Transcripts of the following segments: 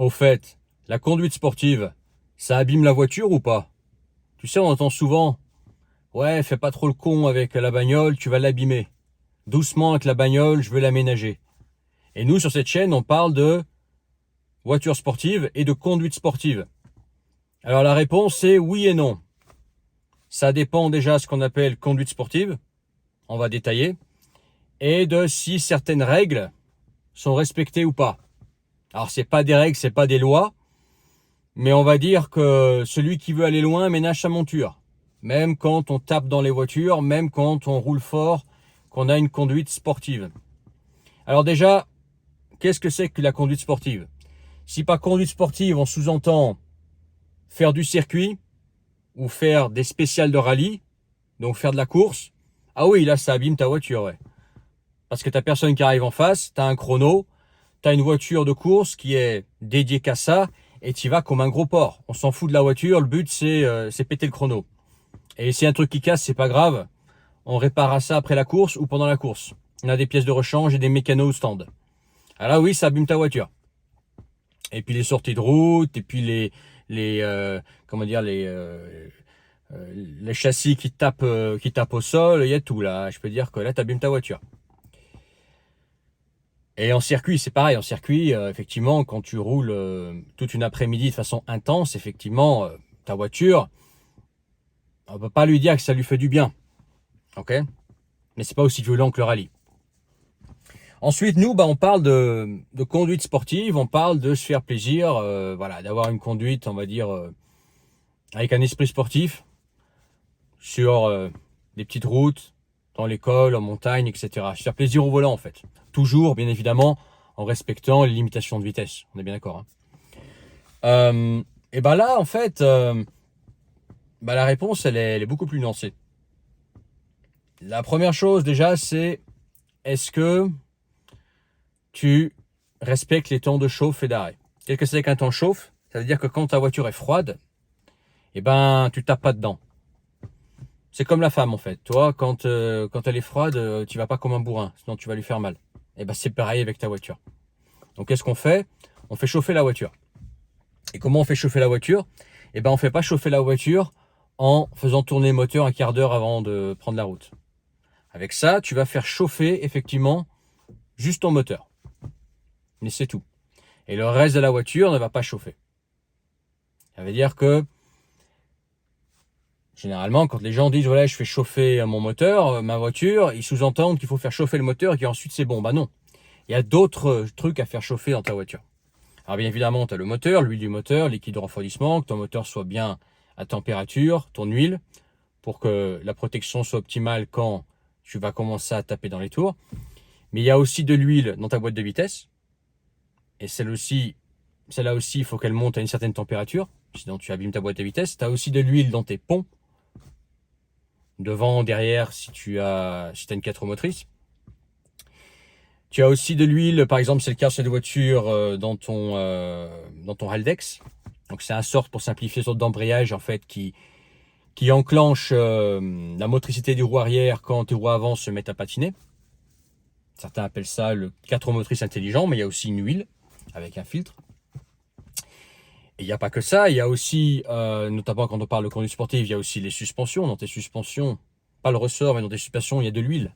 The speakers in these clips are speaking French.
Au fait, la conduite sportive, ça abîme la voiture ou pas? Tu sais, on entend souvent, ouais, fais pas trop le con avec la bagnole, tu vas l'abîmer. Doucement avec la bagnole, je veux l'aménager. Et nous, sur cette chaîne, on parle de voiture sportive et de conduite sportive. Alors la réponse c'est oui et non. Ça dépend déjà de ce qu'on appelle conduite sportive, on va détailler, et de si certaines règles sont respectées ou pas. Alors c'est pas des règles, c'est pas des lois, mais on va dire que celui qui veut aller loin ménage sa monture. Même quand on tape dans les voitures, même quand on roule fort, qu'on a une conduite sportive. Alors déjà, qu'est-ce que c'est que la conduite sportive? Si par conduite sportive, on sous-entend faire du circuit ou faire des spéciales de rallye, donc faire de la course, ah oui, là ça abîme ta voiture, ouais. Parce que t'as personne qui arrive en face, t'as un chrono, t'as une voiture de course qui est dédiée qu'à ça, et tu vas comme un gros porc. On s'en fout de la voiture, le but c'est péter le chrono. Et si un truc qui casse, c'est pas grave, on réparera ça après la course ou pendant la course. On a des pièces de rechange et des mécanos au stand. Ah là oui, ça abîme ta voiture. Et puis les sorties de route, et puis comment dire, les châssis qui tapent au sol, il y a tout là. Je peux dire que là, tu abîmes ta voiture. Et en circuit, c'est pareil. En circuit, effectivement, quand tu roules toute une après-midi de façon intense, effectivement, ta voiture, on peut pas lui dire que ça lui fait du bien. Ok? Mais c'est pas aussi violent que le rallye. Ensuite, nous, on parle de conduite sportive, on parle de se faire plaisir, voilà, d'avoir une conduite, on va dire, avec un esprit sportif, sur des petites routes, dans l'école, en montagne, etc. Se faire plaisir au volant, en fait. Toujours, bien évidemment, en respectant les limitations de vitesse. On est bien d'accord. Et là, en fait, la réponse, elle est beaucoup plus nuancée. La première chose, déjà, c'est est-ce que tu respectes les temps de chauffe et d'arrêt? Qu'est-ce que c'est qu'un temps chauffe? Ça veut dire que quand ta voiture est froide, tu tapes pas dedans. C'est comme la femme en fait. Toi, quand elle est froide, tu vas pas comme un bourrin, sinon tu vas lui faire mal. C'est pareil avec ta voiture. Donc qu'est-ce qu'on fait? On fait chauffer la voiture. Et comment on fait chauffer la voiture? On fait pas chauffer la voiture en faisant tourner le moteur un quart d'heure avant de prendre la route. Avec ça, tu vas faire chauffer effectivement juste ton moteur. Mais c'est tout. Et le reste de la voiture ne va pas chauffer. Ça veut dire que généralement, quand les gens disent voilà, je fais chauffer mon moteur, ma voiture, ils sous-entendent qu'il faut faire chauffer le moteur et qu'ensuite c'est bon. Non. Il y a d'autres trucs à faire chauffer dans ta voiture. Alors bien évidemment, tu as le moteur, l'huile du moteur, liquide de refroidissement, que ton moteur soit bien à température, ton huile, pour que la protection soit optimale quand tu vas commencer à taper dans les tours. Mais il y a aussi de l'huile dans ta boîte de vitesse. Et celle-là aussi, il faut qu'elle monte à une certaine température, sinon tu abîmes ta boîte de vitesse. Tu as aussi de l'huile dans tes ponts, devant, derrière, si tu as une 4 roues motrices. Tu as aussi de l'huile, par exemple, c'est le cas sur les voitures dans ton Haldex. Donc c'est un sort, pour simplifier, sorte d'embrayage en fait qui enclenche la motricité du roue arrière quand tes roues avant se mettent à patiner. Certains appellent ça le 4 roues motrices intelligent, mais il y a aussi une huile avec un filtre. Et il n'y a pas que ça, il y a aussi, notamment quand on parle de conduite sportive, il y a aussi les suspensions. Dans tes suspensions, pas le ressort, mais dans tes suspensions, il y a de l'huile.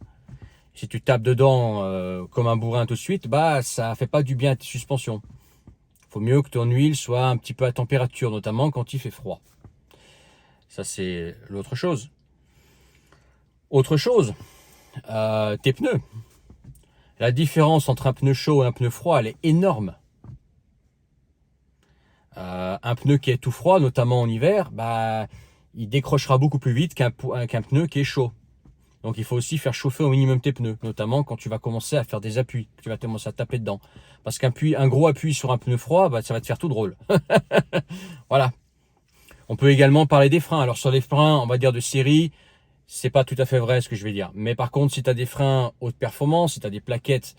Si tu tapes dedans comme un bourrin tout de suite, ça fait pas du bien à tes suspensions. Il faut mieux que ton huile soit un petit peu à température, notamment quand il fait froid. Ça, c'est l'autre chose. Autre chose, tes pneus. La différence entre un pneu chaud et un pneu froid, elle est énorme. Un pneu qui est tout froid, notamment en hiver, il décrochera beaucoup plus vite qu'un pneu qui est chaud. Donc il faut aussi faire chauffer au minimum tes pneus, notamment quand tu vas commencer à faire des appuis, que tu vas commencer à taper dedans. Parce qu'un gros appui sur un pneu froid, ça va te faire tout drôle. Voilà. On peut également parler des freins. Alors sur les freins, on va dire de série, c'est pas tout à fait vrai ce que je vais dire. Mais par contre, si tu as des freins haute performance, si tu as des plaquettes,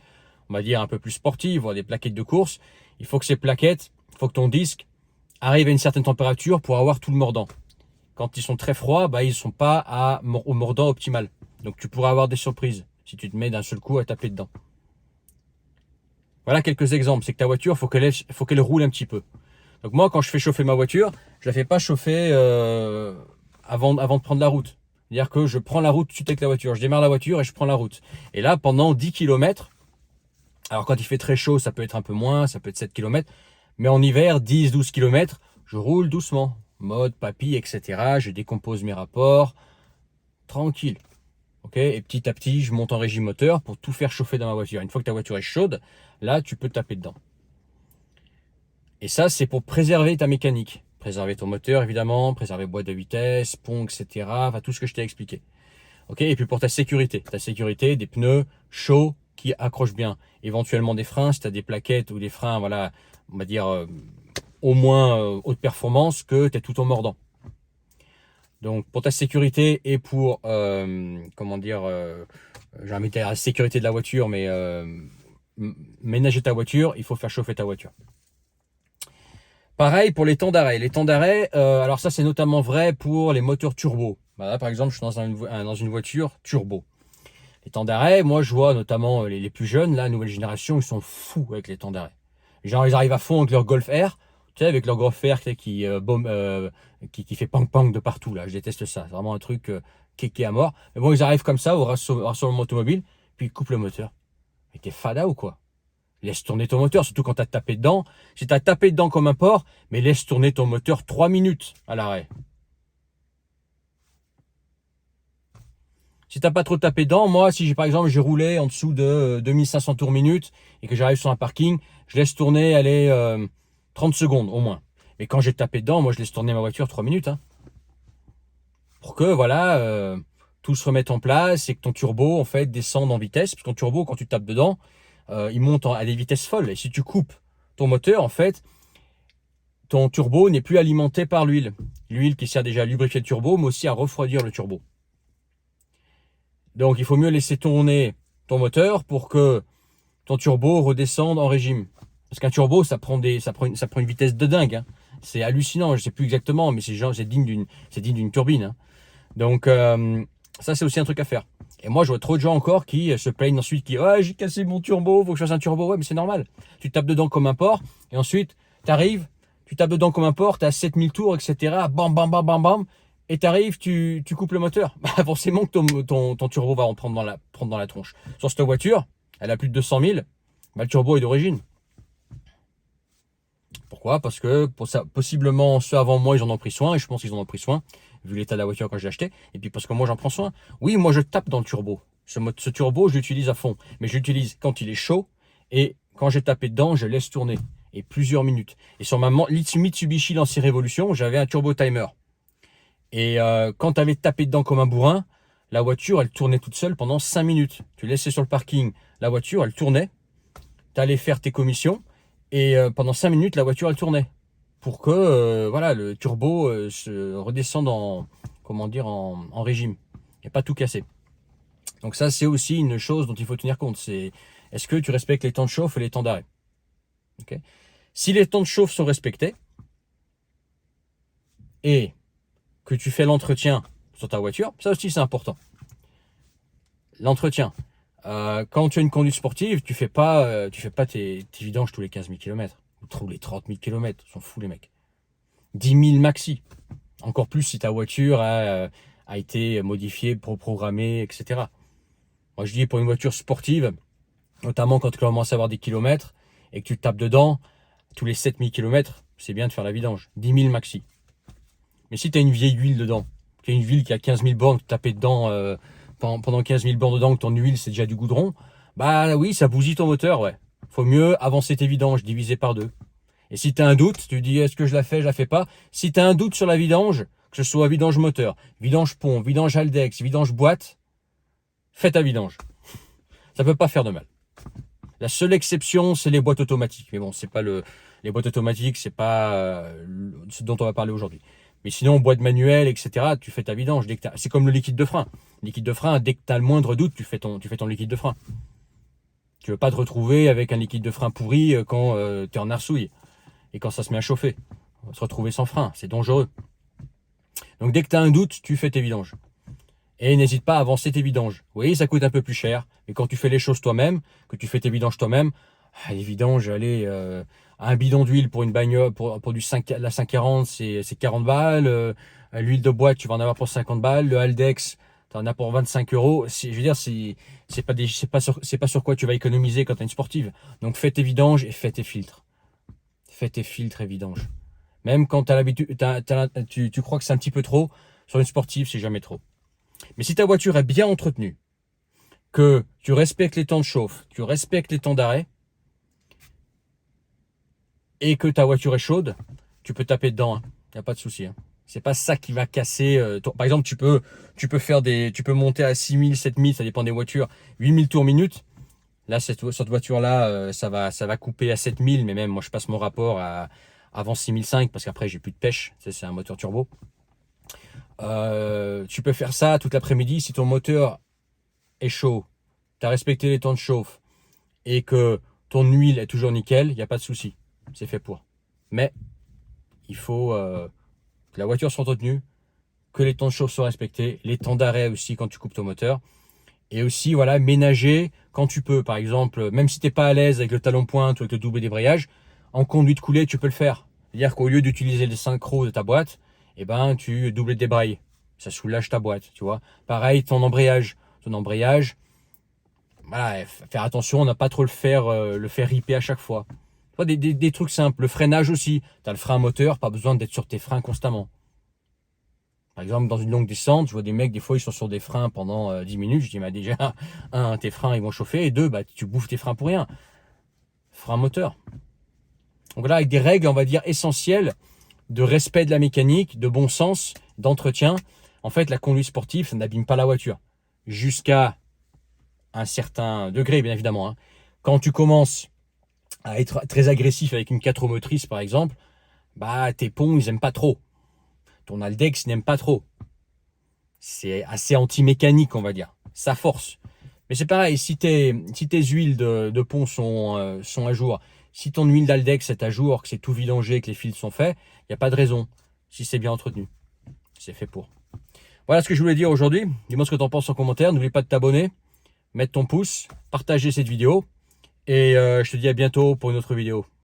on va dire un peu plus sportives, voire des plaquettes de course, il faut que ton disque arrive à une certaine température pour avoir tout le mordant. Quand ils sont très froids, ils ne sont pas au mordant optimal. Donc tu pourras avoir des surprises si tu te mets d'un seul coup à taper dedans. Voilà quelques exemples. C'est que ta voiture, faut qu'elle roule un petit peu. Donc moi, quand je fais chauffer ma voiture, je la fais pas chauffer avant de prendre la route. C'est-à-dire que je prends la route tout de suite avec la voiture. Je démarre la voiture et je prends la route. Et là, pendant 10 km, alors quand il fait très chaud, ça peut être un peu moins, ça peut être 7 km. Mais en hiver, 10-12 km, je roule doucement. Mode, papy, etc. Je décompose mes rapports. Tranquille. Okay, et petit à petit, je monte en régime moteur pour tout faire chauffer dans ma voiture. Une fois que ta voiture est chaude, là, tu peux taper dedans. Et ça, c'est pour préserver ta mécanique. Préserver ton moteur, évidemment, préserver boîte de vitesse, pont, etc. Enfin, tout ce que je t'ai expliqué. Okay, et puis pour ta sécurité, des pneus chauds qui accrochent bien. Éventuellement des freins, si tu as des plaquettes ou des freins, voilà, on va dire au moins haute performance, que tu es tout en mordant. Donc pour ta sécurité et pour, comment dire, j'ai envie de dire la sécurité de la voiture, mais ménager ta voiture, il faut faire chauffer ta voiture. Pareil pour les temps d'arrêt. Les temps d'arrêt, alors ça c'est notamment vrai pour les moteurs turbo. Voilà, par exemple, je suis dans une voiture turbo. Les temps d'arrêt, moi je vois notamment les plus jeunes, la nouvelle génération, ils sont fous avec les temps d'arrêt. Genre ils arrivent à fond avec leur Golf R, tu sais, avec leur Golf R qui fait pang-pang de partout, là. Je déteste ça. C'est vraiment un truc qui est à mort. Mais bon, ils arrivent comme ça au rassemblement automobile, puis ils coupent le moteur. Mais t'es fada ou quoi? Laisse tourner ton moteur, surtout quand t'as tapé dedans. Si t'as tapé dedans comme un porc, mais laisse tourner ton moteur 3 minutes à l'arrêt. Si t'as pas trop tapé dedans, moi, si par exemple j'ai roulé en dessous de 2500 tours minute et que j'arrive sur un parking, je laisse tourner, allez, 30 secondes au moins. Mais quand j'ai tapé dedans, moi je laisse tourner ma voiture 3 minutes. Hein, pour que, voilà, tout se remette en place et que ton turbo, en fait, descende en vitesse. Parce que ton turbo, quand tu tapes dedans, il monte à des vitesses folles. Et si tu coupes ton moteur, en fait, ton turbo n'est plus alimenté par l'huile. L'huile qui sert déjà à lubrifier le turbo, mais aussi à refroidir le turbo. Donc il faut mieux laisser tourner ton moteur pour que ton turbo redescende en régime. Parce qu'un turbo, ça prend une vitesse de dingue. Hein. C'est hallucinant, je sais plus exactement, mais c'est digne d'une turbine. Hein. Donc ça, c'est aussi un truc à faire. Et moi, je vois trop de gens encore qui se plaignent ensuite, j'ai cassé mon turbo, faut que je fasse un turbo. Ouais, mais c'est normal. Tu tapes dedans comme un porc, et ensuite, tu tapes dedans comme un porc, tu as 7000 tours, etc. Bam, bam, bam, bam, bam. Et t'arrives, tu coupes le moteur. Bah, forcément que ton turbo va en prendre dans la tronche. Sur cette voiture, elle a plus de 200 000, bah, le turbo est d'origine. Pourquoi? Parce que possiblement ceux avant moi, ils en ont pris soin, et je pense qu'ils en ont pris soin, vu l'état de la voiture quand je l'ai acheté, et puis parce que moi j'en prends soin. Oui, moi je tape dans le turbo. Ce turbo, je l'utilise à fond, mais je l'utilise quand il est chaud, et quand j'ai tapé dedans, je laisse tourner, et plusieurs minutes. Et sur ma Mitsubishi Lancer Revolution, j'avais un turbo timer. Et quand tu avais tapé dedans comme un bourrin, la voiture, elle tournait toute seule pendant 5 minutes. Tu laissais sur le parking, la voiture, elle tournait, tu allais faire tes commissions, et pendant 5 minutes, la voiture, elle tournait. Pour que voilà, le turbo se redescende en régime. Et pas tout casser. Donc ça, c'est aussi une chose dont il faut tenir compte. C'est est-ce que tu respectes les temps de chauffe et les temps d'arrêt? Okay. Si les temps de chauffe sont respectés, et que tu fais l'entretien sur ta voiture, ça aussi c'est important. L'entretien. Quand tu as une conduite sportive, tu fais pas tes vidanges tous les 15 000 km. Ou tous les 30 000 km. Ils sont fous les mecs. 10 000 maxi. Encore plus si ta voiture a été modifiée, programmée, etc. Moi je dis pour une voiture sportive, notamment quand tu commences à avoir des kilomètres et que tu tapes dedans, tous les 7 000 km, c'est bien de faire la vidange. 10 000 maxi. Mais si tu as une vieille huile dedans, tu as une huile qui a 15 000 bornes, tu tapes dedans pendant 15 000 bornes dedans, que ton huile c'est déjà du goudron, bah oui, ça bousille ton moteur, ouais. Faut mieux avancer tes vidanges, diviser par 2. Et si tu as un doute, tu dis est-ce que je la fais pas. Si tu as un doute sur la vidange, que ce soit vidange moteur, vidange pont, vidange Haldex, vidange boîte, fais ta vidange. Ça peut pas faire de mal. La seule exception, c'est les boîtes automatiques. Mais bon, c'est pas les boîtes automatiques, c'est pas ce dont on va parler aujourd'hui. Mais sinon, boîte manuelle, etc., tu fais ta vidange. C'est comme le liquide de frein. Le liquide de frein, dès que tu as le moindre doute, tu fais ton liquide de frein. Tu ne veux pas te retrouver avec un liquide de frein pourri quand tu es en arsouille et quand ça se met à chauffer. On va se retrouver sans frein, c'est dangereux. Donc dès que tu as un doute, tu fais tes vidanges. Et n'hésite pas à avancer tes vidanges. Oui, ça coûte un peu plus cher, mais quand tu fais les choses toi-même, que tu fais tes vidanges toi-même, Les vidanges, allez, un bidon d'huile pour une bagnole, pour la 540, c'est 40 balles. L'huile de boîte, tu vas en avoir pour 50 balles. Le Haldex, tu en as pour 25 euros. Je veux dire, c'est pas sur quoi tu vas économiser quand tu as une sportive. Donc fais tes vidanges et fais tes filtres. Fais tes filtres et vidanges. Même quand t'as l'habitude, tu crois que c'est un petit peu trop, sur une sportive, c'est jamais trop. Mais si ta voiture est bien entretenue, que tu respectes les temps de chauffe, tu respectes les temps d'arrêt, et que ta voiture est chaude, tu peux taper dedans, il n'y a pas de souci. C'est pas ça qui va casser. Par exemple, tu peux monter à 6000, 7000, ça dépend des voitures, 8000 tours minute. Là, cette voiture-là, ça va couper à 7000, mais même moi, je passe mon rapport avant 6005 parce qu'après, j'ai plus de pêche. C'est un moteur turbo. Tu peux faire ça toute l'après-midi si ton moteur est chaud, tu as respecté les temps de chauffe et que ton huile est toujours nickel, il n'y a pas de souci. C'est fait pour. Mais il faut que la voiture soit entretenue, que les temps de chauffe soient respectés, les temps d'arrêt aussi quand tu coupes ton moteur. Et aussi, voilà, ménager quand tu peux. Par exemple, même si tu n'es pas à l'aise avec le talon pointe ou avec le double débrayage, en conduite coulée, tu peux le faire. C'est-à-dire qu'au lieu d'utiliser le synchro de ta boîte, eh ben, tu double débrailles. Ça soulage ta boîte, tu vois. Pareil, ton embrayage. Ton embrayage, voilà, faire attention, on n'a pas trop le faire ripper à chaque fois. Des trucs simples. Le freinage aussi. Tu as le frein moteur, pas besoin d'être sur tes freins constamment. Par exemple, dans une longue descente, je vois des mecs, des fois, ils sont sur des freins pendant 10 minutes. Je dis, bah déjà, un, tes freins, ils vont chauffer. Et deux, bah, tu bouffes tes freins pour rien. Frein moteur. Donc là, avec des règles, on va dire, essentielles de respect de la mécanique, de bon sens, d'entretien. En fait, la conduite sportive, ça n'abîme pas la voiture. Jusqu'à un certain degré, bien évidemment. Quand tu commences à être très agressif avec une 4 roues motrices, par exemple, bah, tes ponts, ils n'aiment pas trop. Ton Haldex n'aime pas trop. C'est assez anti-mécanique, on va dire. Ça force. Mais c'est pareil, si tes huiles de pont sont à jour, si ton huile d'Haldex est à jour, que c'est tout vidangé, que les fils sont faits, il n'y a pas de raison. Si c'est bien entretenu. C'est fait pour. Voilà ce que je voulais dire aujourd'hui. Dis-moi ce que tu en penses en commentaire. N'oublie pas de t'abonner, mettre ton pouce, partager cette vidéo. Et je te dis à bientôt pour une autre vidéo.